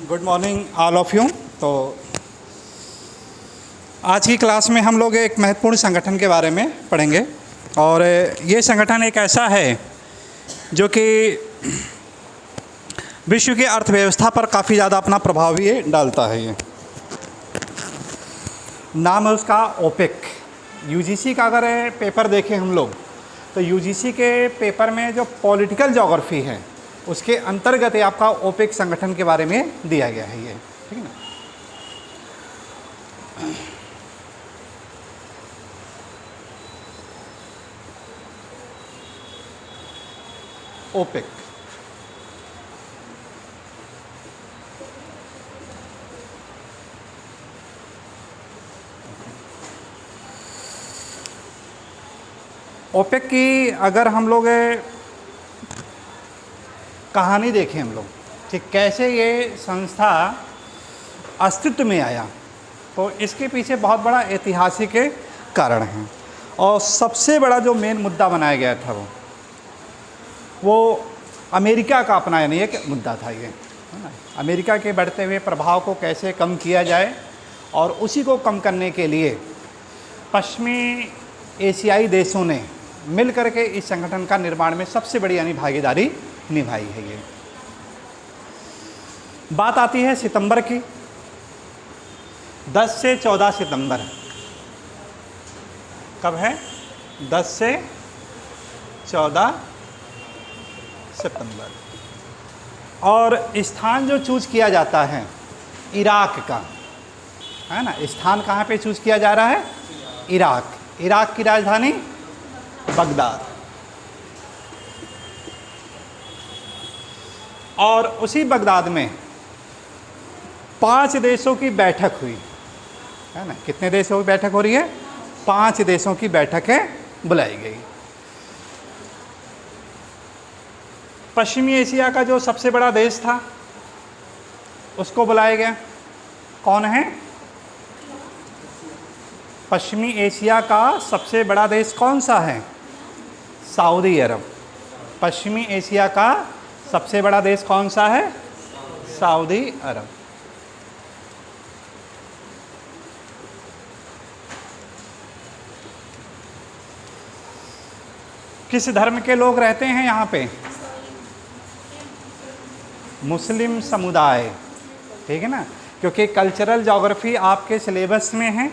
Good morning all of you. तो आज की क्लास में हम लोग एक महत्वपूर्ण संगठन के बारे में पढ़ेंगे और ये संगठन एक ऐसा है जो कि विश्व की अर्थव्यवस्था पर काफ़ी ज़्यादा अपना प्रभाव ये डालता है। ये नाम है उसका ओपेक। यूजीसी का अगर पेपर देखें हम लोग तो यूजीसी के पेपर में जो पॉलिटिकल ज्योग्राफी है उसके अंतर्गत ये आपका ओपेक संगठन के बारे में दिया गया है। ये ठीक है ना। ओपेक ओपेक की अगर हम लोग कहानी देखें हम लोग कि कैसे ये संस्था अस्तित्व में आया, तो इसके पीछे बहुत बड़ा ऐतिहासिक कारण है। और सबसे बड़ा जो मेन मुद्दा बनाया गया था वो अमेरिका का अपना यानी एक मुद्दा था। ये है ना, अमेरिका के बढ़ते हुए प्रभाव को कैसे कम किया जाए और उसी को कम करने के लिए पश्चिमी एशियाई देशों ने मिल करके इस संगठन का निर्माण में सबसे बड़ी यानी भागीदारी निभाई है। ये बात आती है सितंबर की, 10 से 14 सितंबर। कब है? 10 से 14 सितंबर। और स्थान जो चूज किया जाता है इराक का, है ना। स्थान कहाँ पे चूज किया जा रहा है? इराक। इराक की राजधानी बगदाद। और उसी बगदाद में 5 देशों की बैठक हुई, है ना। कितने देशों की बैठक हो रही है? 5 देशों की बैठक बुलाई गई। पश्चिमी एशिया का जो सबसे बड़ा देश था उसको बुलाया गया। कौन है? पश्चिमी एशिया का सबसे बड़ा देश कौन सा है? सऊदी अरब। पश्चिमी एशिया का सबसे बड़ा देश कौन सा है? सऊदी अरब। किस धर्म के लोग रहते हैं यहाँ पे? मुस्लिम समुदाय। ठीक है ना, क्योंकि कल्चरल ज्योग्राफी आपके सिलेबस में है।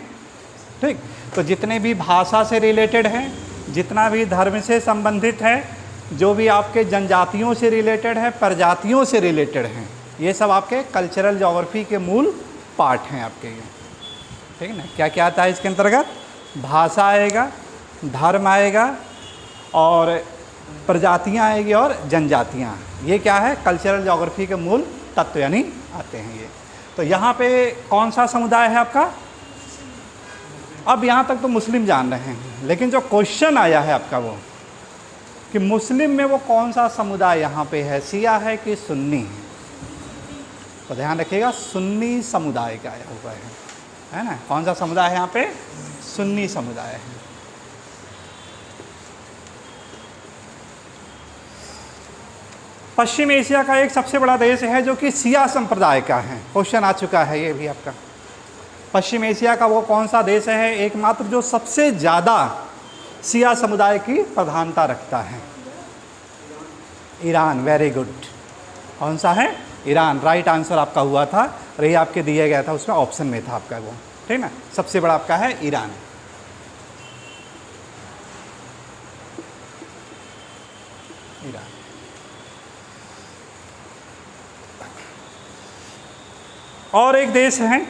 ठीक, तो जितने भी भाषा से रिलेटेड है, जितना भी धर्म से संबंधित है, जो भी आपके जनजातियों से रिलेटेड है, प्रजातियों से रिलेटेड हैं, ये सब आपके कल्चरल ज्योग्राफी के मूल पार्ट हैं आपके ये। ठीक है ना। क्या क्या आता है इसके अंतर्गत? भाषा आएगा, धर्म आएगा और प्रजातियां आएगी और जनजातियां। ये क्या है? कल्चरल ज्योग्राफी के मूल तत्व यानी आते हैं ये। तो यहाँ पे कौन सा समुदाय है आपका? अब यहाँ तक तो मुस्लिम जान रहे हैं, लेकिन जो क्वेश्चन आया है आपका वो कि मुस्लिम में वो कौन सा समुदाय यहाँ पे है, शिया है कि सुन्नी है? तो ध्यान रखिएगा, सुन्नी समुदाय का आया हुआ है ना। कौन सा समुदाय है यहाँ पे? सुन्नी समुदाय है। पश्चिम एशिया का एक सबसे बड़ा देश है जो कि शिया संप्रदाय का है। क्वेश्चन आ चुका है ये भी आपका। पश्चिम एशिया का वो कौन सा देश है एकमात्र जो सबसे ज़्यादा शिया समुदाय की प्रधानता रखता है? ईरान। Very good. कौन सा है? ईरान। राइट आंसर आपका हुआ था और ये आपके दिया गया था, उसमें ऑप्शन में था आपका वो। ठीक ना, सबसे बड़ा आपका है ईरान। ईरान। और एक देश है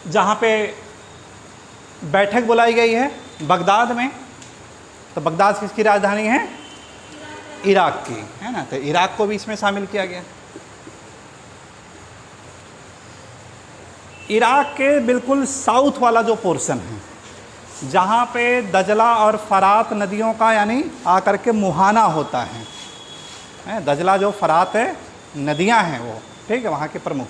जहाँ पे बैठक बुलाई गई है बगदाद में। तो बगदाद किसकी राजधानी है? इराक की, है ना। तो इराक को भी इसमें शामिल किया गया। इराक के बिल्कुल साउथ वाला जो पोर्शन है जहाँ पे दजला और फरात नदियों का यानी आकर के मुहाना होता है। दजला जो फरात है नदियाँ हैं वो, ठीक है, वहाँ के प्रमुख,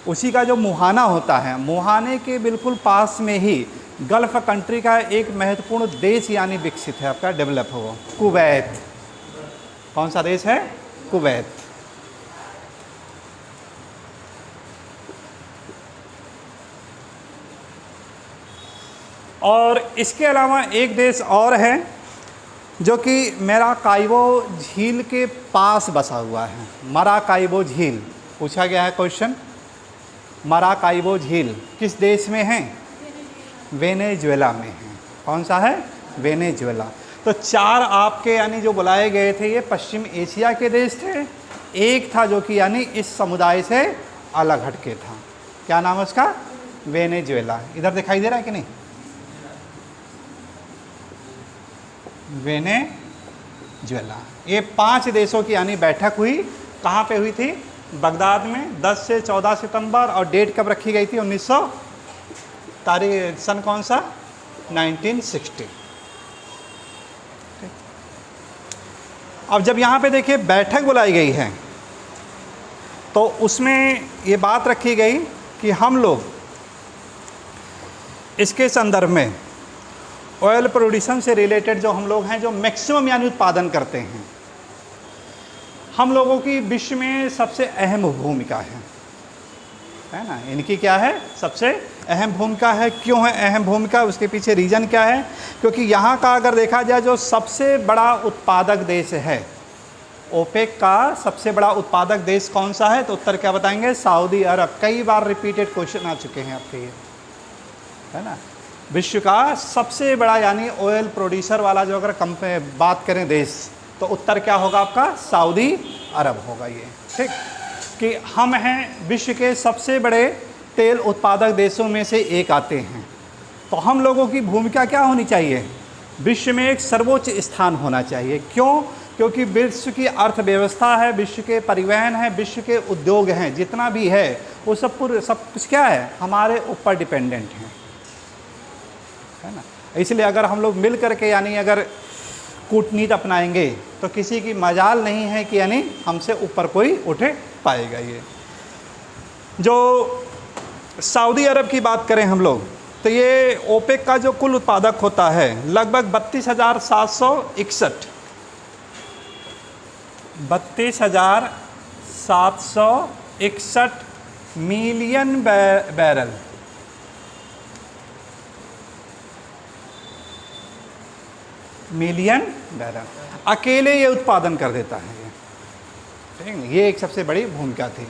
उसी का जो मुहाना होता है, मुहाने के बिल्कुल पास में ही गल्फ़ कंट्री का एक महत्वपूर्ण देश यानी विकसित है आपका, डेवलप हो, कुवैत। कौन सा देश है? कुवैत। और इसके अलावा एक देश और है जो कि मराकाइबो झील के पास बसा हुआ है। मराकाइबो झील पूछा गया है क्वेश्चन। मराकाइबो झील किस देश में है? वेनेजुएला में है। कौन सा है? वेनेजुएला। तो 4 आपके यानी जो बुलाए गए थे ये पश्चिम एशिया के देश थे। एक था जो कि यानी इस समुदाय से अलग हटके था। क्या नाम है उसका? वेनेजुएला। इधर दिखाई दे रहा है कि नहीं? वेनेजुएला। ये 5 देशों की यानी बैठक हुई। कहाँ पे हुई थी? बगदाद में 10 से 14 सितंबर। और डेट कब रखी गई थी? 1900 तारीख सन कौन सा? 1960। अब जब यहाँ पे देखिए बैठक बुलाई गई है तो उसमें ये बात रखी गई कि हम लोग इसके संदर्भ में ऑयल प्रोड्यूशन से रिलेटेड जो हम लोग हैं जो मैक्सिमम यानी उत्पादन करते हैं, हम लोगों की विश्व में सबसे अहम भूमिका है ना। इनकी क्या है? सबसे अहम भूमिका है। क्यों है अहम भूमिका? उसके पीछे रीज़न क्या है? क्योंकि यहाँ का अगर देखा जाए जो सबसे बड़ा उत्पादक देश है, ओपेक का सबसे बड़ा उत्पादक देश कौन सा है? तो उत्तर क्या बताएंगे? सऊदी अरब। कई बार रिपीटेड क्वेश्चन आ चुके हैं आपके ये, है ना। विश्व का सबसे बड़ा यानी ऑयल प्रोड्यूसर वाला जो अगर बात करें देश, तो उत्तर क्या होगा आपका? सऊदी अरब होगा ये। ठीक, कि हम हैं विश्व के सबसे बड़े तेल उत्पादक देशों में से एक आते हैं। तो हम लोगों की भूमिका क्या होनी चाहिए? विश्व में एक सर्वोच्च स्थान होना चाहिए। क्यों? क्योंकि विश्व की अर्थव्यवस्था है, विश्व के परिवहन है, विश्व के उद्योग हैं, जितना भी है वो सब कुछ क्या है? हमारे ऊपर डिपेंडेंट है ना। इसलिए अगर हम लोग मिल करके यानी अगर कूटनीति अपनाएंगे तो किसी की मजाल नहीं है कि यानी हमसे ऊपर कोई उठे पाएगा। ये जो सऊदी अरब की बात करें हम लोग, तो ये ओपेक का जो कुल उत्पादक होता है लगभग 32,761 मिलियन बैरल अकेले ये उत्पादन कर देता है। ठीक है, ये एक सबसे बड़ी भूमिका थी।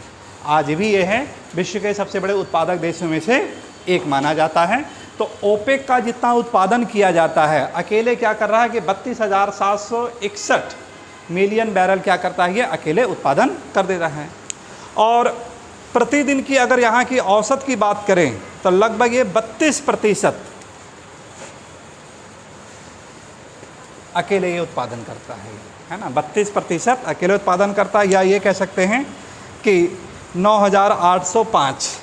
आज भी ये है विश्व के सबसे बड़े उत्पादक देशों में से एक माना जाता है। तो ओपेक का जितना उत्पादन किया जाता है अकेले क्या कर रहा है कि 32,761 मिलियन बैरल क्या करता है? ये अकेले उत्पादन कर देता है। और प्रतिदिन की अगर यहाँ की औसत की बात करें तो लगभग ये 32% अकेले ये उत्पादन करता है ना। 32% अकेले उत्पादन करता है, या ये कह सकते हैं कि 9,805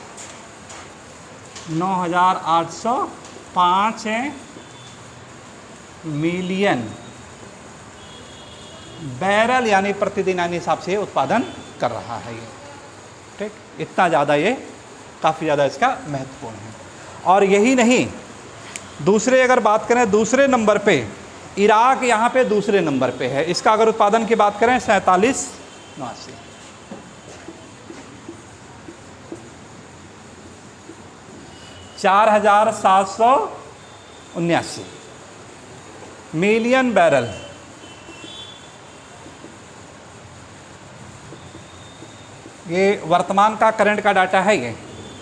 मिलियन बैरल यानी प्रतिदिन यानी हिसाब से उत्पादन कर रहा है ये। ठीक, इतना ज़्यादा ये काफ़ी ज़्यादा इसका महत्वपूर्ण है। और यही नहीं, दूसरे अगर बात करें दूसरे नंबर पे इराक यहाँ पे दूसरे नंबर पे है। इसका अगर उत्पादन की बात करें 47,89 4,779 मिलियन बैरल। ये वर्तमान का करंट का डाटा है, ये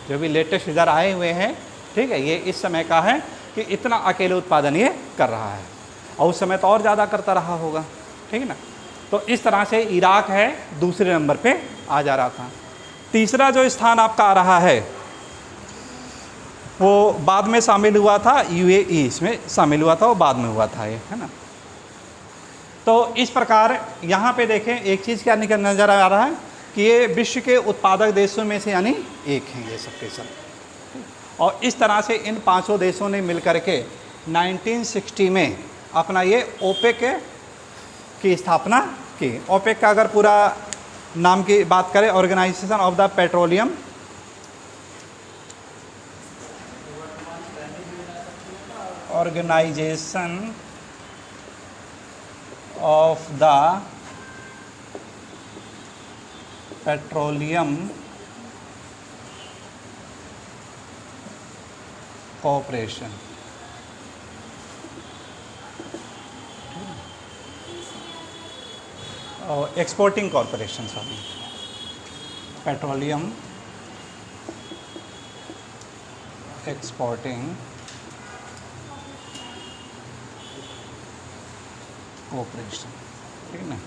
जो भी लेटेस्ट इधर आए हुए हैं। ठीक है, ये इस समय का है कि इतना अकेले उत्पादन ये कर रहा है, और उस समय तो और ज़्यादा करता रहा होगा। ठीक है ना। तो इस तरह से इराक है दूसरे नंबर पे आ जा रहा था। तीसरा जो स्थान आपका आ रहा है वो बाद में शामिल हुआ था, यूएई इसमें शामिल हुआ था, वो बाद में हुआ था ये, है ना। तो इस प्रकार यहाँ पे देखें एक चीज़ क्या नज़र आ रहा है कि ये विश्व के उत्पादक देशों में से यानी एक हैं ये सब के सब। और इस तरह से इन 5 देशों ने मिलकर के 1960 में अपना ये ओपेक की स्थापना की। ओपेक का अगर पूरा नाम की बात करें, organisation of the petroleum organisation of the petroleum corporation. Exporting corporation, sorry, petroleum exporting corporation, ठीक है ना।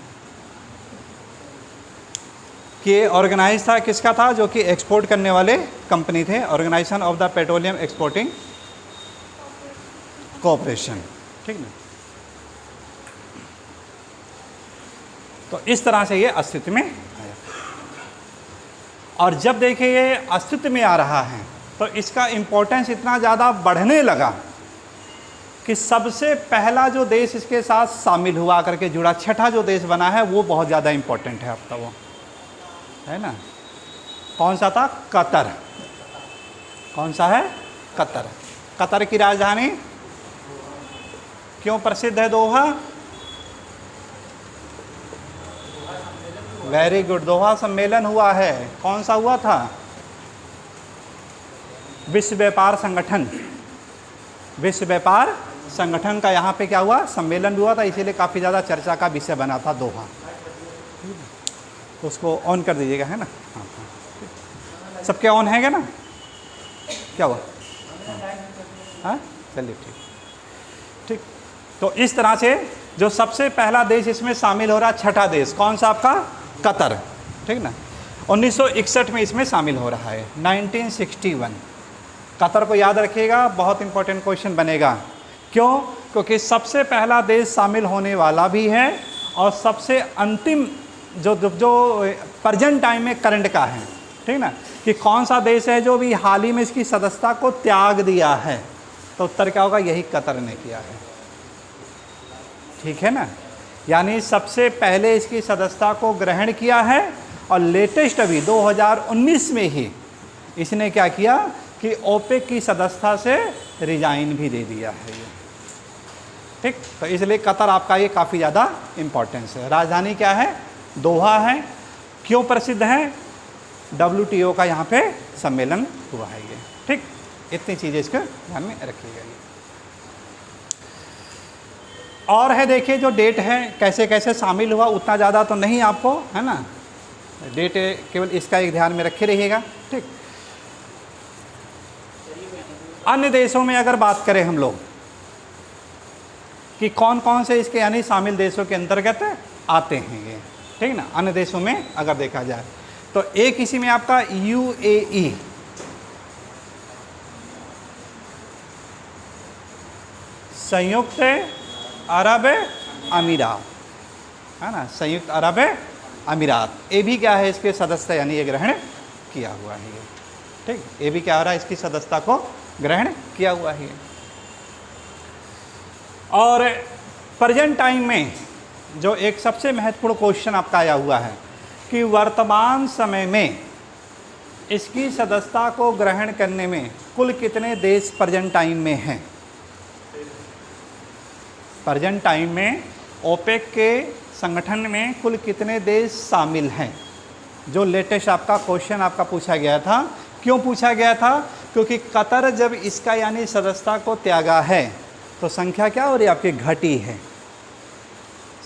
कि ऑर्गेनाइज था, किसका था, जो कि एक्सपोर्ट करने वाले कंपनी थे, organisation of the petroleum exporting corporation, ठीक ना। तो इस तरह से ये अस्तित्व में आया। और जब देखिए ये अस्तित्व में आ रहा है तो इसका इम्पोर्टेंस इतना ज़्यादा बढ़ने लगा कि सबसे पहला जो देश इसके साथ शामिल हुआ करके जुड़ा, छठा जो देश बना है वो बहुत ज़्यादा इम्पोर्टेंट है आपका, वो है ना, कौन सा था, कतर। कौन सा है, कतर। कतर की राजधानी क्यों प्रसिद्ध है, दोहा। वेरी गुड, दोहा सम्मेलन हुआ है, कौन सा हुआ था, विश्व व्यापार संगठन। विश्व व्यापार संगठन का यहाँ पे क्या हुआ, सम्मेलन हुआ था, इसीलिए काफ़ी ज़्यादा चर्चा का विषय बना था दोहा। तो उसको ऑन कर दीजिएगा, है ना। हाँ हाँ, सबके ऑन हैगा ना, क्या हुआ, हाँ चलिए ठीक ठीक। तो इस तरह से जो सबसे पहला देश इसमें शामिल हो रहा, छठा देश कौन सा आपका, कतर, ठीक ना। 1961 में इसमें शामिल हो रहा है, 1961। कतर को याद रखिएगा, बहुत इंपॉर्टेंट क्वेश्चन बनेगा। क्यों, क्योंकि सबसे पहला देश शामिल होने वाला भी है और सबसे अंतिम जो प्रेजेंट टाइम में करंट का है, ठीक ना, कि कौन सा देश है जो भी हाल ही में इसकी सदस्यता को त्याग दिया है। तो उत्तर क्या होगा, यही कतर ने किया है, ठीक है ना। यानी सबसे पहले इसकी सदस्यता को ग्रहण किया है और लेटेस्ट अभी 2019 में ही इसने क्या किया कि ओपेक की सदस्यता से रिजाइन भी दे दिया है ये, ठीक। तो इसलिए कतर आपका ये काफ़ी ज़्यादा इम्पोर्टेंस है। राजधानी क्या है, दोहा है। क्यों प्रसिद्ध है, WTO का यहाँ पे सम्मेलन हुआ है ये, ठीक। इतनी चीज़ें इसको ध्यान में रखिएगा। और है, देखिए जो डेट है कैसे कैसे शामिल हुआ, उतना ज़्यादा तो नहीं आपको, है ना, डेट केवल इसका एक ध्यान में रखे रहिएगा, ठीक। अन्य देशों में अगर बात करें हम लोग कि कौन कौन से इसके यानी शामिल देशों के अंतर्गत आते हैं ये, ठीक ना। अन्य देशों में अगर देखा जाए तो एक इसी में आपका UAE, संयुक्त अरब अमीरात, है ना, संयुक्त अरब अमीरात, ये भी क्या है, इसके सदस्य यानी ये ग्रहण किया हुआ है ये, ठीक। ये भी क्या हो रहा है, इसकी सदस्यता को ग्रहण किया हुआ है। और प्रेजेंट टाइम में जो एक सबसे महत्वपूर्ण क्वेश्चन आपका आया हुआ है कि वर्तमान समय में इसकी सदस्यता को ग्रहण करने में कुल कितने देश प्रेजेंट टाइम में हैं। प्रेजेंट टाइम में ओपेक के संगठन में कुल कितने देश शामिल हैं, जो लेटेस्ट आपका क्वेश्चन आपका पूछा गया था। क्यों पूछा गया था, क्योंकि कतर जब इसका यानी सदस्यता को त्यागा है तो संख्या क्या हो रही है आपकी, घटी है।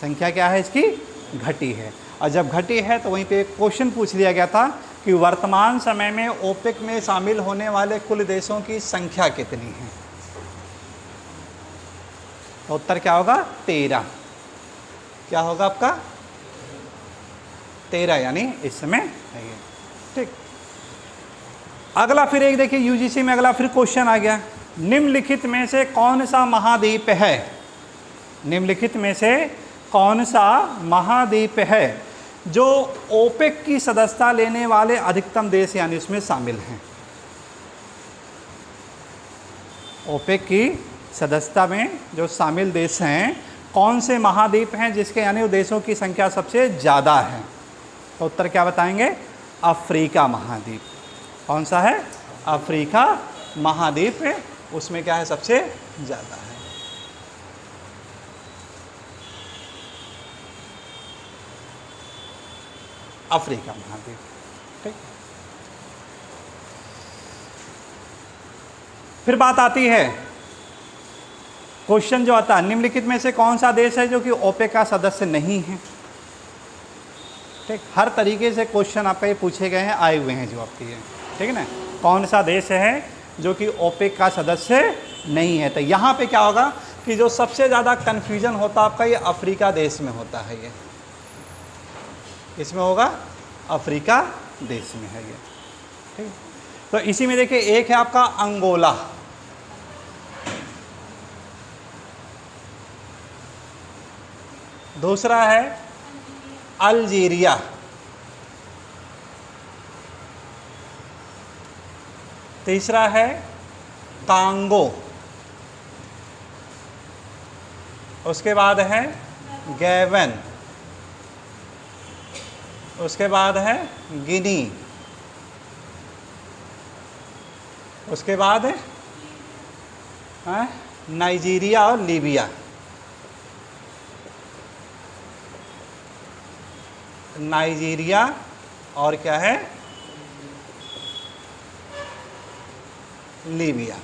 संख्या क्या है इसकी, घटी है। और जब घटी है तो वहीं पे एक क्वेश्चन पूछ लिया गया था कि वर्तमान समय में ओपेक में शामिल होने वाले कुल देशों की संख्या कितनी है। तो उत्तर क्या होगा, 13। क्या होगा आपका, 13 यानी इस समय है ये, ठीक। अगला फिर एक देखिए UGC में अगला फिर क्वेश्चन आ गया, निम्नलिखित में से कौन सा महाद्वीप है, निम्नलिखित में से कौन सा महाद्वीप है जो ओपेक की सदस्यता लेने वाले अधिकतम देश यानी उसमें शामिल हैं। ओपेक की सदस्यता में जो शामिल देश हैं, कौन से महाद्वीप हैं जिसके यानी देशों की संख्या सबसे ज़्यादा है। तो उत्तर क्या बताएंगे, अफ्रीका महाद्वीप। कौन सा है, अफ्रीका महाद्वीप है, उसमें क्या है सबसे ज़्यादा है। अफ्रीका महाद्वीप, ठीक। फिर बात आती है, क्वेश्चन जो आता है, निम्नलिखित में से कौन सा देश है जो कि ओपेक का सदस्य नहीं है। ठीक, हर तरीके से क्वेश्चन आपका ये पूछे गए हैं, आए हुए हैं जो आपके ये, ठीक है ना। कौन सा देश है जो कि ओपेक का सदस्य नहीं है? तो यहाँ पे क्या होगा कि जो सबसे ज़्यादा कन्फ्यूजन होता आपका ये अफ्रीका देश में होता है, ये इसमें होगा, अफ्रीका देश में है ये, ठीक। तो इसी में देखिए एक है आपका अंगोला, दूसरा है अल्जीरिया, तीसरा है कांगो, उसके बाद है गैबन, उसके बाद है गिनी, उसके बाद है नाइजीरिया और लीबिया। नाइजीरिया और क्या है, लीबिया।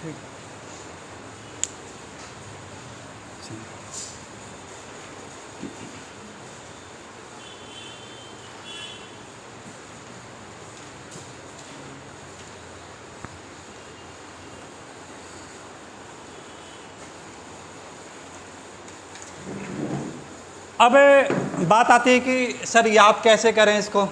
ठीक, अब बात आती है कि सर याद कैसे करें इसको,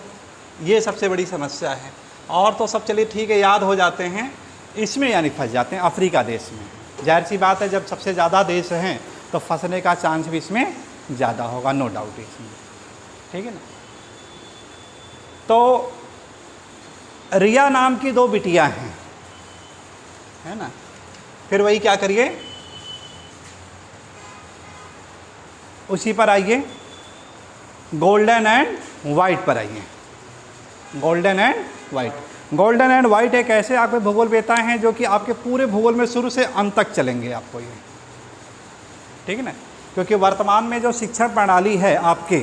ये सबसे बड़ी समस्या है। और तो सब चलिए ठीक है, याद हो जाते हैं, इसमें यानी फंस जाते हैं अफ्रीका देश में। जाहिर सी बात है, जब सबसे ज़्यादा देश हैं तो फंसने का चांस भी इसमें ज़्यादा होगा, नो डाउट इसमें, ठीक है ना। तो रिया नाम की 2 बिटियां हैं, है ना। फिर वही क्या करिए, उसी पर आइए, गोल्डन एंड वाइट पर आइए। Golden and white, golden and white एक ऐसे आपके भूगोल वेता हैं जो कि आपके पूरे भूगोल में शुरू से अंत तक चलेंगे आपको ये, ठीक है ना। क्योंकि वर्तमान में जो शिक्षा प्रणाली है आपके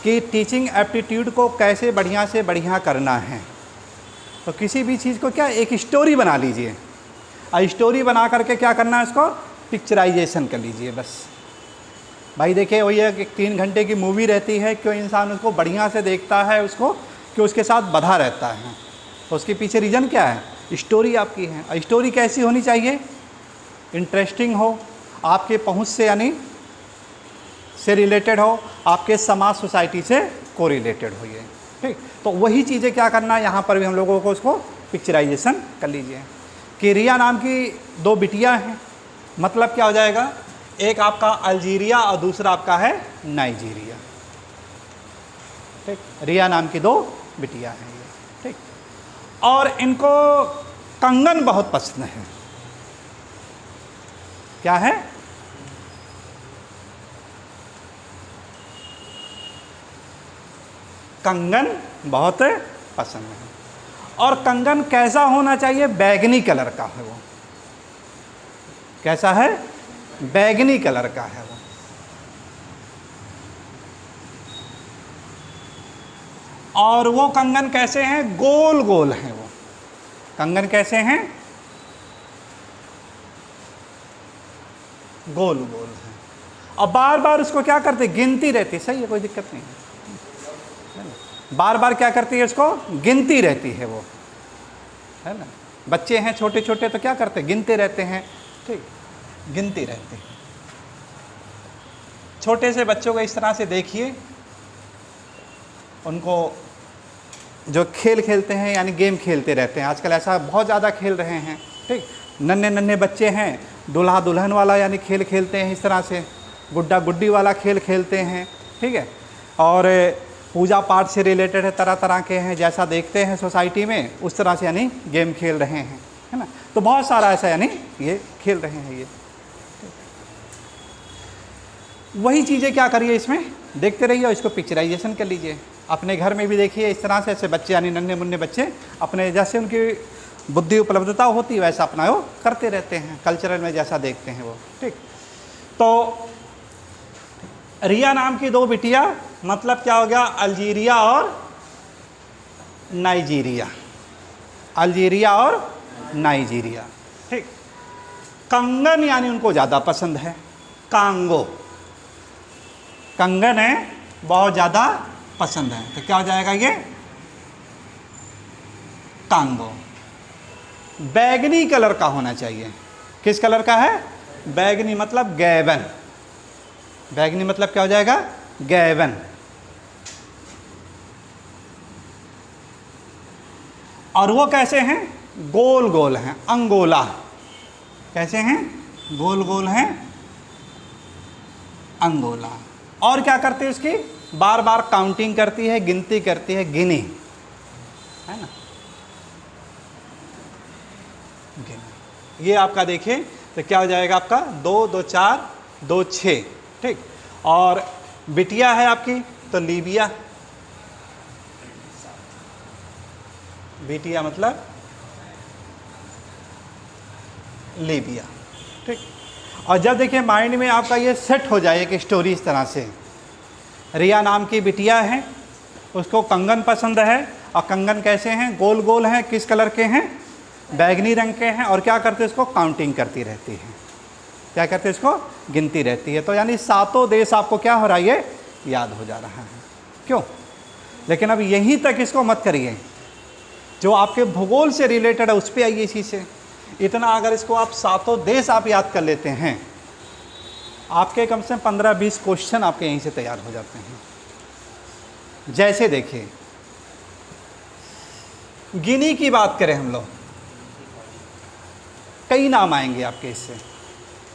कि टीचिंग एप्टीट्यूड को कैसे बढ़िया से बढ़िया करना है, तो किसी भी चीज़ को क्या एक स्टोरी बना लीजिए, और स्टोरी बना करके क्या करना है, इसको पिक्चराइजेशन कर लीजिए बस। भाई देखिए वही है कि 3 घंटे की मूवी रहती है, क्यों इंसान उसको बढ़िया से देखता है, उसको क्यों उसके साथ बधा रहता है, तो उसके पीछे रीज़न क्या है, स्टोरी आपकी है। और स्टोरी कैसी होनी चाहिए, इंटरेस्टिंग हो, आपके पहुंच से यानी से रिलेटेड हो, आपके समाज सोसाइटी से को रिलेटेड हो ये, ठीक। तो वही चीज़ें क्या करना है, यहाँ पर भी हम लोगों को उसको पिक्चराइजेशन कर लीजिए कि रिया नाम की 2 बिटियाँ हैं, मतलब क्या हो जाएगा, एक आपका अल्जीरिया और दूसरा आपका है नाइजीरिया, ठीक। रिया नाम की 2 बिटियां हैं ये, ठीक। और इनको कंगन बहुत पसंद है। क्या है, कंगन बहुत पसंद है। और कंगन कैसा होना चाहिए, बैगनी कलर का है वो। कैसा है, बैगनी कलर का है वो। और वो कंगन कैसे हैं, गोल गोल हैं वो कंगन, कैसे हैं, गोल गोल हैं। और बार बार उसको क्या करते, गिनती रहती, सही है, कोई दिक्कत नहीं है, बार बार क्या करती है, उसको गिनती रहती है वो, है ना। बच्चे हैं छोटे छोटे तो क्या करते, गिनते रहते हैं, ठीक, गिनती रहती है। छोटे से बच्चों को इस तरह से देखिए, उनको जो खेल खेलते हैं यानी गेम खेलते रहते हैं, आजकल ऐसा बहुत ज़्यादा खेल रहे हैं, ठीक। नन्हे नन्हे बच्चे हैं, दूल्हा दुल्हन वाला यानी खेल खेलते हैं, इस तरह से गुड्डा गुड्डी वाला खेल खेलते हैं, ठीक है। और पूजा पाठ से रिलेटेड है, तरह तरह के हैं, जैसा देखते हैं सोसाइटी में उस तरह से यानी गेम खेल रहे हैं, है ना। तो बहुत सारा ऐसा यानी ये खेल रहे हैं ये। वही चीज़ें क्या करिए, इसमें देखते रहिए और इसको पिक्चराइजेशन कर लीजिए। अपने घर में भी देखिए इस तरह से ऐसे बच्चे यानी नन्हे मुन्ने बच्चे अपने जैसे उनकी बुद्धि उपलब्धता होती है वैसा अपना वो करते रहते हैं, कल्चरल में जैसा देखते हैं वो, ठीक। तो रिया नाम की 2 बिटिया, मतलब क्या हो गया, अल्जीरिया और नाइजीरिया, अल्जीरिया और नाइजीरिया, ठीक। कंगन यानी उनको ज़्यादा पसंद है, कांगो, कंगन है बहुत ज़्यादा पसंद है, तो क्या हो जाएगा ये, कांगो। बैगनी कलर का होना चाहिए, किस कलर का है, बैगनी मतलब गैवन, बैगनी मतलब क्या हो जाएगा, गैवन। और वो कैसे हैं, गोल गोल हैं, अंगोला, कैसे हैं, गोल गोल हैं, अंगोला। और क्या करते हैं, उसकी बार बार काउंटिंग करती है, गिनती करती है, गिनी, है ना, गिनी। ये आपका देखिए तो क्या हो जाएगा आपका, 2 2 4 2 6, ठीक। और बिटिया है आपकी तो लीबिया, बिटिया मतलब लीबिया, ठीक। और जब देखिए माइंड में आपका ये सेट हो जाए एक स्टोरी इस तरह से, रिया नाम की बिटिया है, उसको कंगन पसंद है, और कंगन कैसे हैं, गोल गोल हैं, किस कलर के हैं, बैगनी रंग के हैं, और क्या करते हैं, इसको काउंटिंग करती रहती है, क्या करते हैं, इसको गिनती रहती है। तो यानी 7 देश आपको क्या हो रहा है, ये याद हो जा रहा है, क्यों। लेकिन अब यहीं तक इसको मत करिए, जो आपके भूगोल से रिलेटेड है उस पर आइए इसी से। इतना अगर इसको आप 7 देश आप याद कर लेते हैं, आपके कम से कम 15-20 क्वेश्चन आपके यहीं से तैयार हो जाते हैं। जैसे देखिए गिनी की बात करें हम लोग, कई नाम आएंगे आपके इससे,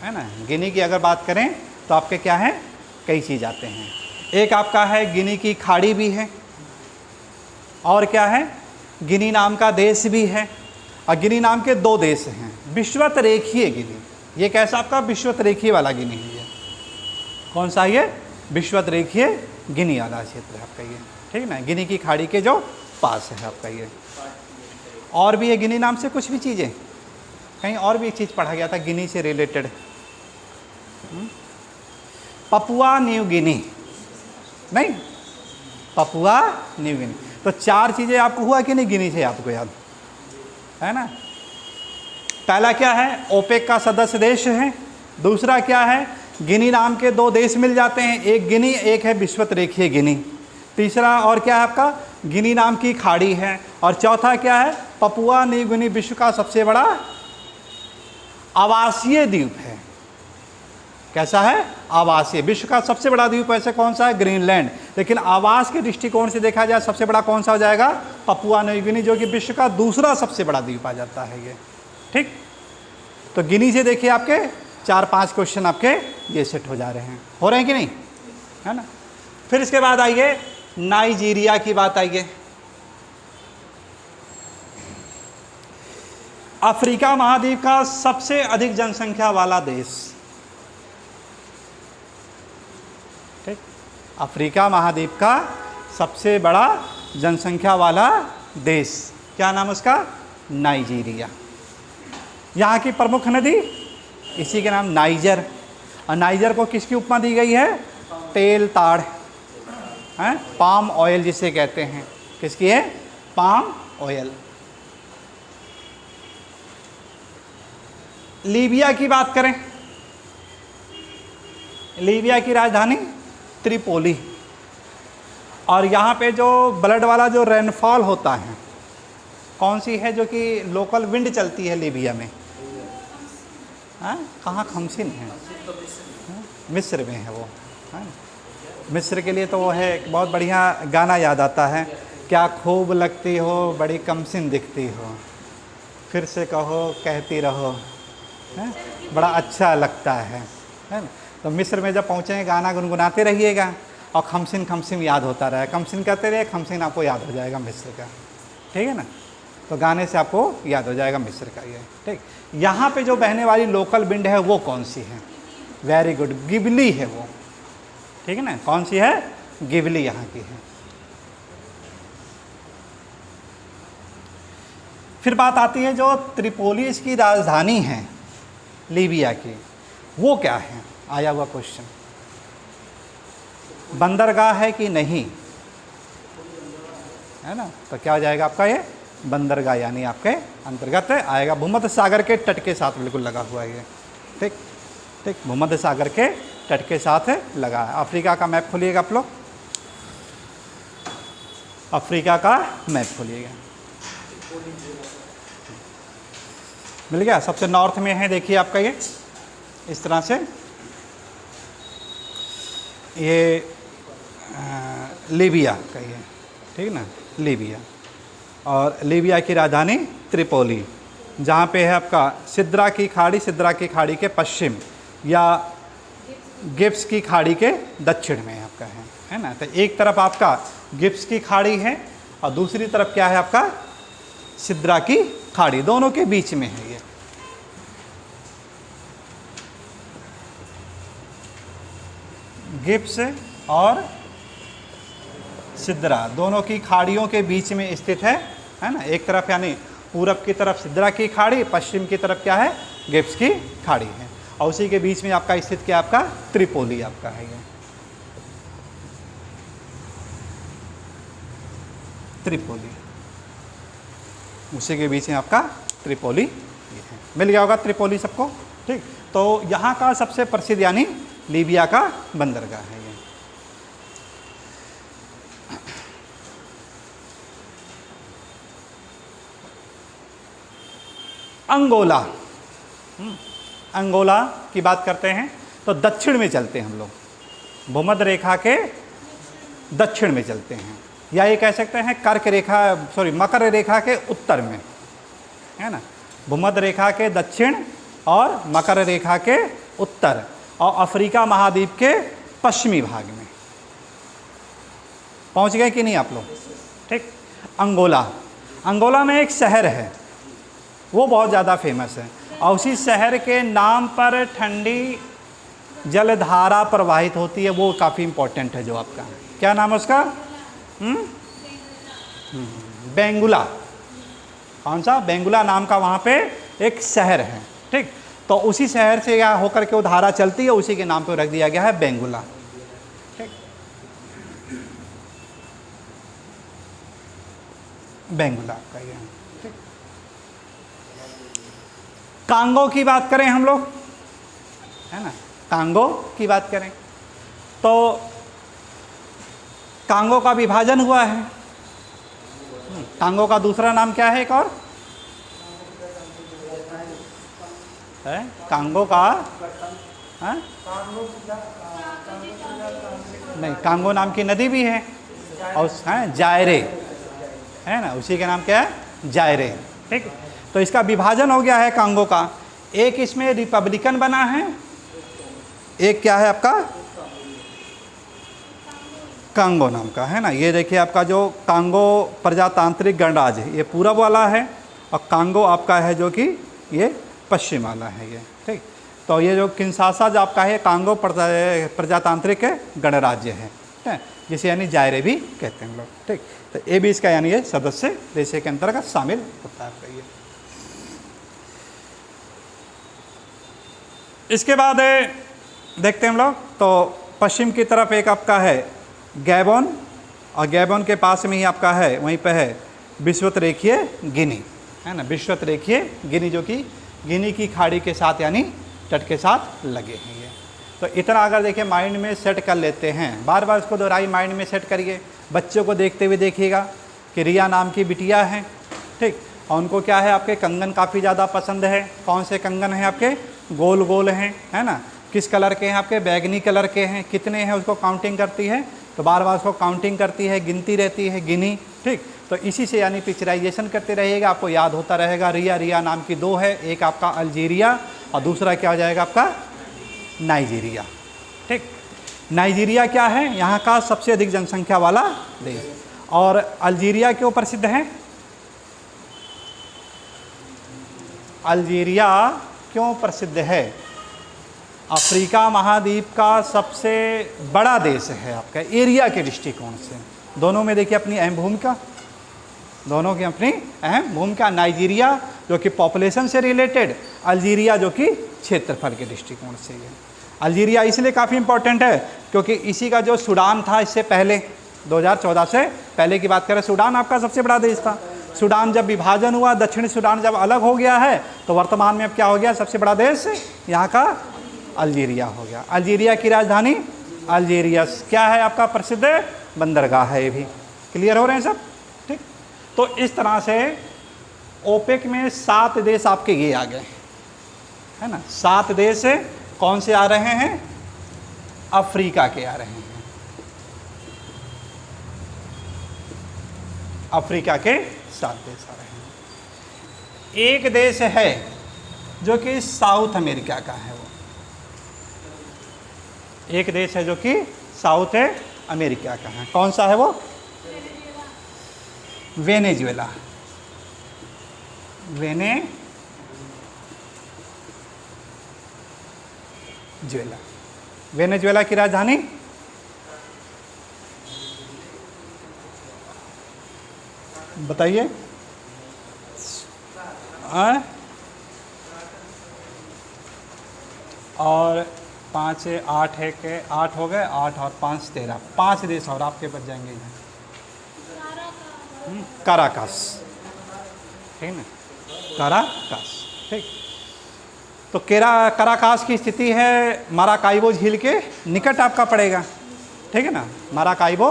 है ना। गिनी की अगर बात करें तो आपके क्या है, कई चीज़ आते हैं। एक आपका है गिनी की खाड़ी भी है, और क्या है, गिनी नाम का देश भी है, और गिनी नाम के 2 देश हैं, विषुवत रेखीय गिनी। ये कैसा आपका, विषुवत रेखीय वाला गिनी है ये, कौन सा ये, विषुवत रेखीय गिनी वाला क्षेत्र है आपका ये, ठीक ना, गिनी की खाड़ी के जो पास है आपका ये। और भी है गिनी नाम से कुछ भी चीज़ें, कहीं और भी एक चीज़ पढ़ा गया था गिनी से रिलेटेड, पपुआ न्यू गिनी, नहीं, पपुआ न्यू गिनी। तो 4 चीज़ें आपको हुआ कि नहीं गिनी से आपको याद, है ना। पहला क्या है, ओपेक का सदस्य देश है। दूसरा क्या है, गिनी नाम के 2 देश मिल जाते हैं, एक गिनी, एक है विषुवत रेखीय गिनी। तीसरा और क्या है आपका, गिनी नाम की खाड़ी है। और चौथा क्या है, पपुआ न्यू गिनी विश्व का सबसे बड़ा आवासीय द्वीप है। कैसा है, आवासीय, विश्व का सबसे बड़ा द्वीप ऐसे कौन सा है, ग्रीनलैंड। लेकिन आवास के दृष्टिकोण से देखा जाए सबसे बड़ा कौन सा हो जाएगा, पपुआ न्यू गिनी, जो कि विश्व का दूसरा सबसे बड़ा द्वीप आ जाता है ये, ठीक। तो गिनी से देखिए आपके 4-5 क्वेश्चन आपके ये सेट हो जा रहे हैं, हो रहे हैं कि नहीं, है ना। फिर इसके बाद आइए नाइजीरिया की बात, आइए अफ्रीका महाद्वीप का सबसे अधिक जनसंख्या वाला देश, ठीक। अफ्रीका महाद्वीप का सबसे बड़ा जनसंख्या वाला देश, क्या नाम उसका, नाइजीरिया। यहाँ की प्रमुख नदी इसी के नाम नाइजर, और नाइजर को किसकी उपमा दी गई है, तेल ताड़, हैं, पाम ऑयल जिसे कहते हैं, किसकी है, पाम ऑयल। लीबिया की बात करें, लीबिया की राजधानी त्रिपोली, और यहाँ पे जो ब्लड वाला जो रेनफॉल होता है कौन सी है, जो कि लोकल विंड चलती है लीबिया में, हाँ, कहाँ, खमसिन है, मिस्र में है वो, है। मिस्र के लिए तो वो है, एक बहुत बढ़िया गाना याद आता है, क्या खूब लगती हो बड़ी कमसिन दिखती हो, फिर से कहो कहती रहो, है, बड़ा अच्छा लगता है ना। तो मिस्र में जब पहुँचेंगे गाना गुनगुनाते रहिएगा, और खमसिन खमसिन याद होता रहे, कमसिन करते रहे, खमसिन आपको याद हो जाएगा मिस्र का, ठीक है ना। तो गाने से आपको याद हो जाएगा मिस्र का ये, ठीक। यहाँ पे जो बहने वाली लोकल विंड है वो कौन सी है, वेरी गुड, गिबली है वो, ठीक है ना, कौन सी है, गिबली यहाँ की है। फिर बात आती है जो त्रिपोलिस की राजधानी है लीबिया की, वो क्या है, आया हुआ क्वेश्चन, बंदरगाह है कि नहीं, है ना। तो क्या हो जाएगा आपका ये, बंदरगाह, यानी आपके अंतर्गत आएगा, भूमध्य सागर के तट के साथ बिल्कुल लगा हुआ है ये, ठीक ठीक, भूमध्य सागर के तट के साथ लगा है। अफ्रीका का मैप खोलिएगा आप लोग, अफ्रीका का मैप खोलिएगा, मिल गया। सबसे नॉर्थ में है देखिए आपका ये इस तरह से, ये लीबिया का ये, ठीक ना, लीबिया। और लीबिया की राजधानी त्रिपोली, जहाँ पे है आपका सिद्रा की खाड़ी, सिद्रा की खाड़ी के पश्चिम या गिब्स की खाड़ी के दक्षिण में आपका है ना। तो एक तरफ आपका गिब्स की खाड़ी है और दूसरी तरफ क्या है आपका सिद्रा की खाड़ी, दोनों के बीच में है ये। गिब्स और सिद्रा दोनों की खाड़ियों के बीच में स्थित है ना। एक तरफ यानी पूरब की तरफ सिद्रा की खाड़ी, पश्चिम की तरफ क्या है गिब्स की खाड़ी है, और उसी के बीच में आपका स्थित क्या आपका त्रिपोली आपका है ये, त्रिपोली, उसी के बीच में आपका त्रिपोली ये है। मिल गया होगा त्रिपोली सबको, ठीक। तो यहाँ का सबसे प्रसिद्ध यानी लीबिया का बंदरगाह है ये। अंगोला, अंगोला की बात करते हैं तो दक्षिण में चलते हैं हम लोग, भूमध्य रेखा के दक्षिण में चलते हैं, या ये कह सकते हैं मकर रेखा के उत्तर में, है ना। भूमध्य रेखा के दक्षिण और मकर रेखा के उत्तर और अफ्रीका महाद्वीप के पश्चिमी भाग में पहुंच गए कि नहीं आप लोग, ठीक। अंगोला, अंगोला में एक शहर है वो बहुत ज़्यादा फेमस है, और उसी शहर के नाम पर ठंडी जलधारा प्रवाहित होती है, वो काफ़ी इम्पोर्टेंट है जो आपका, क्या नाम है उसका, बेंगुला। कौन सा, बेंगुला नाम का वहाँ पे एक शहर है, ठीक। तो उसी शहर से यहाँ होकर के वो धारा चलती है, उसी के नाम पे रख दिया गया है बेंगुला, ठीक। बेंगुला का ये, ठीक। कांगो की बात करें हम लोग, है ना, कांगो की बात करें तो कांगो का विभाजन हुआ है। कांगो का दूसरा नाम क्या है एक और है, कांगो का है? नहीं, कांगो नाम की नदी भी है, और है जायरे, है ना, उसी का नाम क्या है जायरे, ठीक। तो इसका विभाजन हो गया है कांगो का, एक इसमें रिपब्लिकन बना है, एक क्या है आपका कांगो नाम का, है ना। ये देखिए आपका जो कांगो प्रजातांत्रिक गणराज्य है ये पूरब वाला है, और कांगो आपका है जो कि ये पश्चिम वाला है ये, ठीक। तो ये जो किंशासा जो आपका है कांगो प्रजातांत्रिक गणराज्य है, ठीक है, जिसे यानी जायरे भी कहते हैं हम लोग, ठीक। तो ये भी इसका यानी ये सदस्य देश के अंतर्गत शामिल होता है ये। इसके बाद देखते हैं हम लोग, तो पश्चिम की तरफ एक आपका है गैबोन, और गैबोन के पास में ही आपका है वहीं पे है विषुवत-रेखीय गिनी, है ना, विषुवत-रेखीय गिनी, जो कि गिनी की खाड़ी के साथ यानी तट के साथ लगे हैं ये। तो इतना अगर देखिए माइंड में सेट कर लेते हैं, बार बार इसको दोहराई माइंड में सेट करिए, बच्चों को देखते हुए देखिएगा कि रिया नाम की बिटिया है, ठीक, और उनको क्या है आपके कंगन काफ़ी ज़्यादा पसंद है। कौन से कंगन हैं आपके, गोल गोल हैं, है ना, किस कलर के हैं आपके, बैगनी कलर के हैं, कितने हैं उसको काउंटिंग करती है, तो बार बार उसको काउंटिंग करती है, गिनती रहती है गिनी, ठीक। तो इसी से यानी पिक्चराइजेशन करते रहिएगा, आपको याद होता रहेगा। रिया, रिया नाम की दो है, एक आपका अल्जीरिया और दूसरा क्या हो जाएगा आपका नाइजीरिया, ठीक। नाइजीरिया क्या है, यहाँ का सबसे अधिक जनसंख्या वाला देश, और अल्जीरिया क्यों प्रसिद्ध है, अल्जीरिया क्यों प्रसिद्ध है, अफ्रीका महाद्वीप का सबसे बड़ा देश है आपका एरिया के दृष्टिकोण से। दोनों में देखिए अपनी अहम भूमिका, दोनों की अपनी अहम भूमिका। नाइजीरिया जो कि पॉपुलेशन से रिलेटेड, अल्जीरिया जो कि क्षेत्रफल के दृष्टिकोण से है। अल्जीरिया इसलिए काफ़ी इंपॉर्टेंट है क्योंकि इसी का जो सूडान था इससे पहले 2014 से पहले की बात करें, सूडान आपका सबसे बड़ा देश था। सूडान जब विभाजन हुआ, दक्षिण सूडान जब अलग हो गया है, तो वर्तमान में अब क्या हो गया, सबसे बड़ा देश यहाँ का अल्जीरिया हो गया। अल्जीरिया की राजधानी अल्जीरियस क्या है, आपका प्रसिद्ध बंदरगाह है। ये भी क्लियर हो रहे हैं सब, ठीक। तो इस तरह से ओपेक में 7 देश आपके ये आ गए, है ना। 7 देश कौन से आ रहे हैं, अफ्रीका के आ रहे हैं, अफ्रीका के 7 देश आ रहे हैं। एक देश है जो कि साउथ अमेरिका का है, वो एक देश है जो कि साउथ अमेरिका का है। कौन सा है वो, वेनेजुएला। वेनेजुएला की राजधानी बताइए। और 5 8 है के 8 हो गए, 8 और 5 13, 5 देश और आपके बच जाएंगे यहाँ। काराकास, ठीक ना, काराकास, ठीक। तो काराकास की स्थिति है माराकाइबो झील के निकट आपका पड़ेगा, ठीक है ना। माराकाइबो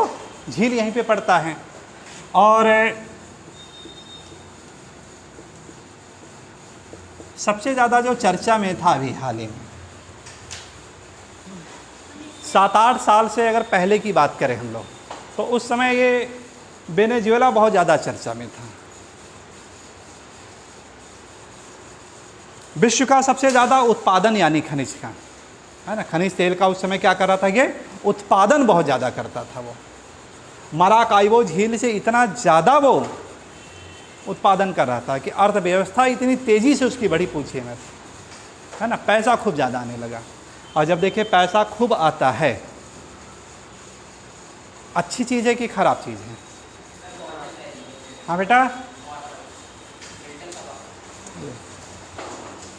झील यहीं पे पड़ता है। और सबसे ज़्यादा जो चर्चा में था अभी हाल ही में, 7-8 साल से अगर पहले की बात करें हम लोग, तो उस समय ये वेनेजुएला बहुत ज़्यादा चर्चा में था। विश्व का सबसे ज़्यादा उत्पादन यानी खनिज का, है ना, खनिज तेल का उस समय क्या कर रहा था, ये उत्पादन बहुत ज़्यादा करता था वो। माराकाइबो झील से इतना ज़्यादा वो उत्पादन कर रहा था कि अर्थव्यवस्था इतनी तेज़ी से उसकी बढ़ी, पूछिए मत, है ना। पैसा खूब ज़्यादा आने लगा। और जब देखिए पैसा खूब आता है, अच्छी चीज़ है कि ख़राब चीज़ है? हाँ बेटा,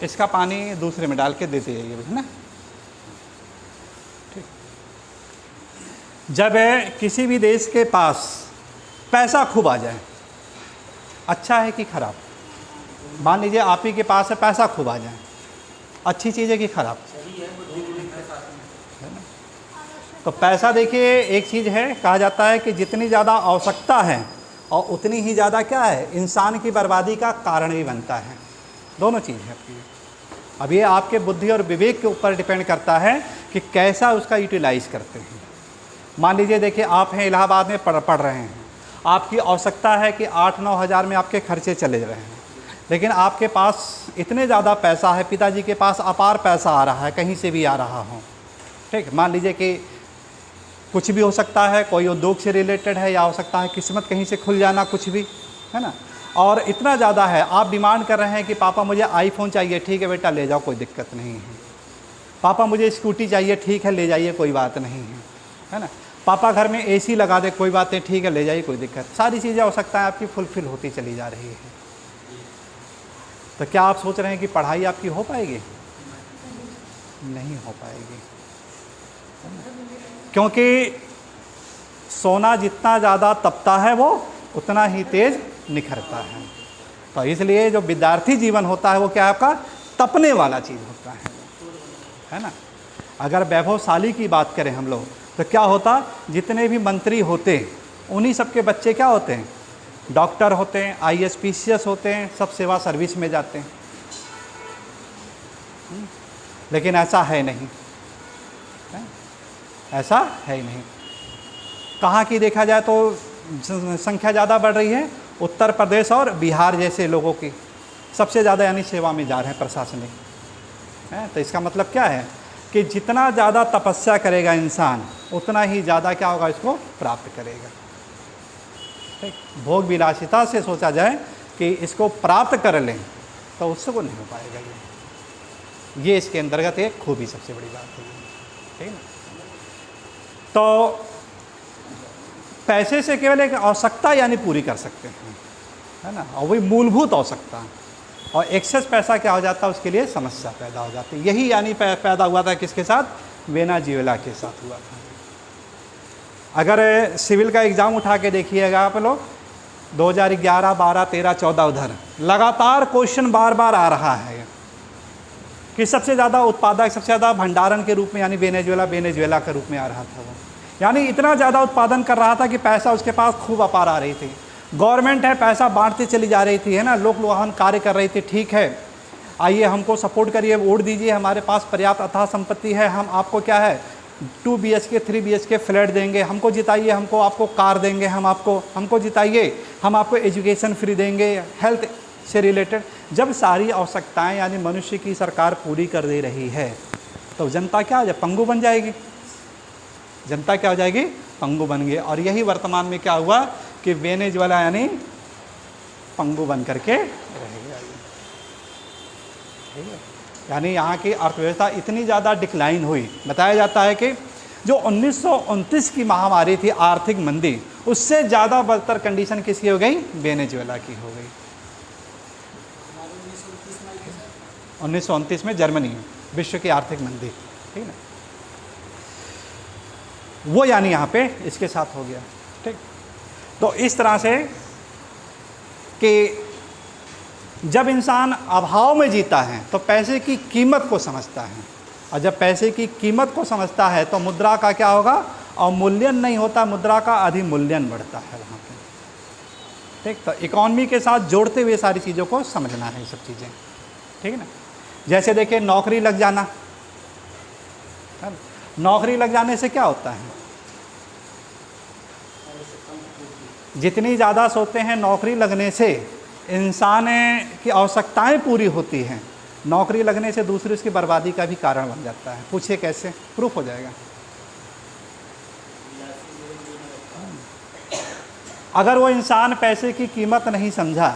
इसका पानी दूसरे में डाल के देते जाइए, है ना, ठीक। जब किसी भी देश के पास पैसा खूब आ जाए, अच्छा है कि खराब? मान लीजिए आप ही के पास है, पैसा खूब आ जाए, अच्छी चीज़ है कि खराब? है ना। तो पैसा देखिए एक चीज़ है, कहा जाता है कि जितनी ज़्यादा आवश्यकता है और उतनी ही ज़्यादा क्या है, इंसान की बर्बादी का कारण भी बनता है। दोनों चीज़ है आपकी। अब ये आपके बुद्धि और विवेक के ऊपर डिपेंड करता है कि कैसा उसका यूटिलाइज़ करते हैं। मान लीजिए देखिए आप हैं इलाहाबाद में पढ़ रहे हैं, आपकी आवश्यकता है कि 8-9 हज़ार में आपके खर्चे चले रहे हैं, लेकिन आपके पास इतने ज़्यादा पैसा है, पिताजी के पास अपार पैसा आ रहा है, कहीं से भी आ रहा हो, ठीक। मान लीजिए कि कुछ भी हो सकता है, कोई उद्योग से रिलेटेड है, या हो सकता है किस्मत कहीं से खुल जाना, कुछ भी, है ना। और इतना ज़्यादा है, आप डिमांड कर रहे हैं कि पापा मुझे आईफोन चाहिए, ठीक है बेटा ले जाओ, कोई दिक्कत नहीं है। पापा मुझे स्कूटी चाहिए, ठीक है ले जाइए, कोई बात नहीं है ना। पापा घर में एसी लगा दे, कोई बात नहीं, ठीक है ले जाइए, कोई दिक्कत। सारी चीज़ें हो सकता है आपकी फुलफिल होती चली जा रही है। तो क्या आप सोच रहे हैं कि पढ़ाई आपकी हो पाएगी? नहीं हो पाएगी, क्योंकि सोना जितना ज़्यादा तपता है वो उतना ही तेज़ निखरता है। तो इसलिए जो विद्यार्थी जीवन होता है वो क्या है, आपका तपने वाला चीज़ होता है ना। अगर वैभवशाली की बात करें हम लोग, तो क्या होता, जितने भी मंत्री होते उन्हीं सबके बच्चे क्या होते हैं, डॉक्टर होते हैं, IAS PCS होते हैं, सब सेवा सर्विस में जाते हैं। लेकिन ऐसा है नहीं, ऐसा है ही नहीं। कहाँ की देखा जाए तो संख्या ज़्यादा बढ़ रही है, उत्तर प्रदेश और बिहार जैसे लोगों की सबसे ज़्यादा यानी सेवा में जा रहे हैं प्रशासनिक, है। तो इसका मतलब क्या है कि जितना ज़्यादा तपस्या करेगा इंसान, उतना ही ज़्यादा क्या होगा, इसको प्राप्त करेगा, ठीक। भोग विलासिता से सोचा जाए कि इसको प्राप्त कर लें, तो उससे वो नहीं हो पाएगा। ये इसके अंतर्गत एक खूबी सबसे बड़ी बात है, ठीक है। तो पैसे से केवल एक आवश्यकता यानी पूरी कर सकते हैं, है ना, और वही मूलभूत आवश्यकता। और एक्सेस पैसा क्या हो जाता है, उसके लिए समस्या पैदा हो जाती है। यही यानी पैदा हुआ था किसके साथ, वेनेजुएला के साथ हुआ था। अगर सिविल का एग्ज़ाम उठा के देखिएगा आप लोग, 2011, 12, 13, 14 उधर लगातार क्वेश्चन बार बार आ रहा है कि सबसे ज़्यादा उत्पादक, सबसे ज़्यादा भंडारण के रूप में यानी वेनेजुएला के रूप में आ रहा था वो। यानी इतना ज़्यादा उत्पादन कर रहा था कि पैसा उसके पास खूब अपार आ रही थी। गवर्नमेंट है पैसा बांटती चली जा रही थी, है ना, लोग वाहन कार्य कर रही थी। ठीक है, आइए हमको सपोर्ट करिए, वोट दीजिए, हमारे पास पर्याप्त अथाह संपत्ति है, हम आपको क्या है 2 BHK 3 BHK फ्लैट देंगे, हमको जिताइए, हमको आपको कार देंगे, हमको जिताइए, हम आपको एजुकेशन फ्री देंगे, हेल्थ से रिलेटेड। जब सारी आवश्यकताएं यानी मनुष्य की सरकार पूरी कर दे रही है तो जनता क्या हो जाए, पंगु बन जाएगी। जनता क्या हो जाएगी, पंगु बन गई। और यही वर्तमान में क्या हुआ कि वेनेजुएला यानी पंगु बन करके रह गया। यानी यहाँ की अर्थव्यवस्था इतनी ज़्यादा डिक्लाइन हुई, बताया जाता है कि जो 1929 की महामारी थी आर्थिक मंदी, उससे ज़्यादा बदतर कंडीशन किसकी हो गई, वेनेजुएला की हो गई। 1929 में जर्मनी विश्व की आर्थिक मंदी, ठीक है, वो यानी यहाँ पे इसके साथ हो गया। ठीक, तो इस तरह से कि जब इंसान अभाव में जीता है तो पैसे की कीमत को समझता है, और जब पैसे की कीमत को समझता है तो मुद्रा का क्या होगा, अवमूल्यन नहीं होता, मुद्रा का अधिमूल्यन बढ़ता है वहाँ पे। ठीक, तो इकॉनमी के साथ जोड़ते हुए सारी चीज़ों को समझना है, ये सब चीज़ें, ठीक है ना। जैसे देखिए नौकरी लग जाना, नौकरी लग जाने से क्या होता है, जितनी ज़्यादा सोते हैं नौकरी लगने से इंसान की आवश्यकताएं पूरी होती हैं, नौकरी लगने से दूसरी उसकी बर्बादी का भी कारण बन जाता है। पूछिए कैसे, प्रूफ हो जाएगा। अगर वो इंसान पैसे की कीमत नहीं समझा,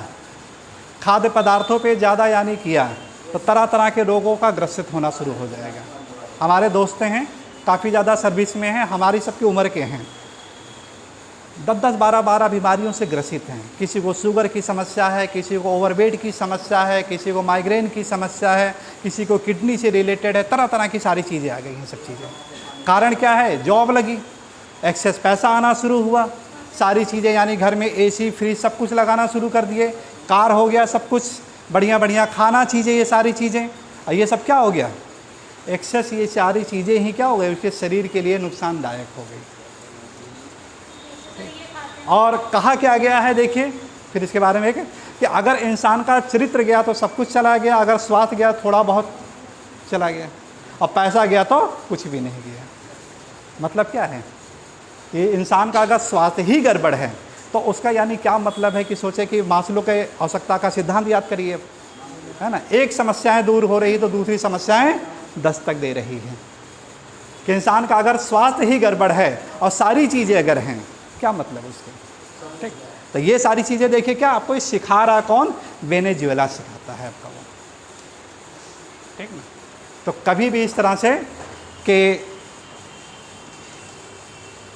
खाद्य पदार्थों पे ज़्यादा यानी किया, तो तरह तरह के रोगों का ग्रसित होना शुरू हो जाएगा। हमारे दोस्त हैं काफ़ी ज़्यादा सर्विस में हैं, हमारी सबकी उम्र के हैं, 10-10, 12-12 बीमारियों से ग्रसित हैं। किसी को शुगर की समस्या है, किसी को ओवरवेट की समस्या है, किसी को माइग्रेन की समस्या है, किसी को किडनी से रिलेटेड है, तरह तरह की सारी चीज़ें आ गई हैं सब चीज़ें। कारण क्या है, जॉब लगी, एक्सेस पैसा आना शुरू हुआ, सारी चीज़ें यानी घर में AC फ्रिज सब कुछ लगाना शुरू कर दिए, कार हो गया, सब कुछ बढ़िया बढ़िया खाना चीज़ें, ये सारी चीज़ें, ये सब क्या हो गया, एक्सेस, ये सारी चीज़ें ही क्या हो गई, उसके शरीर के लिए नुकसानदायक हो गई। और कहा क्या गया है, देखिए फिर इसके बारे में कि अगर इंसान का चरित्र गया तो सब कुछ चला गया, अगर स्वास्थ्य गया थोड़ा बहुत चला गया, और पैसा गया तो कुछ भी नहीं गया। मतलब क्या है कि इंसान का अगर स्वास्थ्य ही गड़बड़ है तो उसका यानी क्या मतलब है कि सोचे कि मास्लो के आवश्यकता का सिद्धांत याद करिए, है ना, एक समस्याएं दूर हो रही तो दूसरी समस्याएं दस्तक दे रही हैं। कि इंसान का अगर स्वास्थ्य ही गड़बड़ है और सारी चीज़ें अगर हैं, क्या मतलब उसके। ठीक, तो ये सारी चीज़ें देखिए क्या आपको सिखा रहा कौन, वेनेजुएला सिखाता है आपका वो। ठीक ना, तो कभी भी इस तरह से कि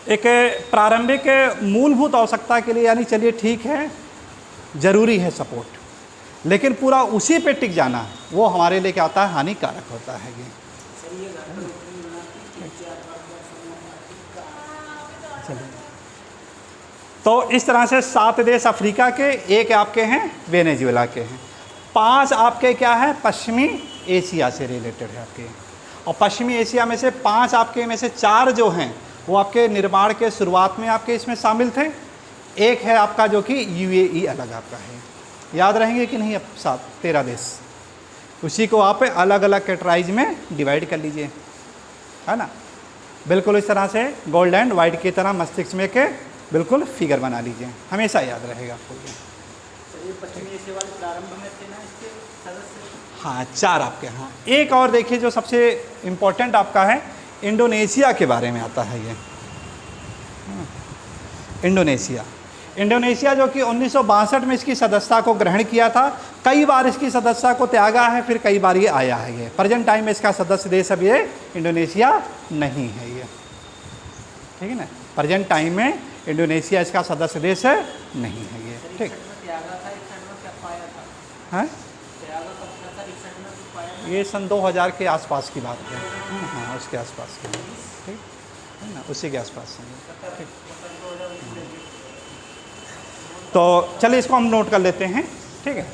एक प्रारंभिक मूलभूत आवश्यकता के लिए यानी चलिए ठीक है, ज़रूरी है सपोर्ट, लेकिन पूरा उसी पे टिक जाना वो हमारे लिए क्या होता है, हानिकारक होता है। ये चलिए, तो इस तरह से 7 देश अफ्रीका के, 1 आपके हैं वेनेजुएला के हैं, 5 आपके क्या है, पश्चिमी एशिया से रिलेटेड है आपके, और पश्चिमी एशिया में से 5 आपके में से 4 जो हैं वो आपके निर्माण के शुरुआत में आपके इसमें शामिल थे। 1 है आपका जो कि UAE अलग आपका है, याद रहेंगे कि नहीं, अब 13 देश, उसी को आप अलग अलग कैटेगराइज में डिवाइड कर लीजिए, है ना, बिल्कुल इस तरह से गोल्ड एंड वाइट की तरह मस्तिष्क में के बिल्कुल फिगर बना लीजिए, हमेशा याद रहेगा आपको ये। पश्चिमी एशिया वाले प्रारंभ में थे ना इसके सदस्य? हाँ, 4 आपके। हाँ, एक और देखिए जो सबसे इम्पोर्टेंट आपका है, इंडोनेशिया के बारे में आता है ये। इंडोनेशिया जो कि 1962 में इसकी सदस्यता को ग्रहण किया था, कई बार इसकी सदस्यता को त्यागा है, फिर कई बार ये आया है। ये प्रेजेंट टाइम में इसका सदस्य देश अब ये इंडोनेशिया नहीं है ये, ठीक है ना, प्रेजेंट टाइम में इंडोनेशिया इसका सदस्य देश है नहीं है ये। ठीक, हाँ, ये सन 2000 के आसपास की बात है। हाँ, उसके आसपास की, ठीक है ना, उसी के आसपास है। ठीक, तो चलिए इसको हम नोट कर लेते हैं, ठीक है।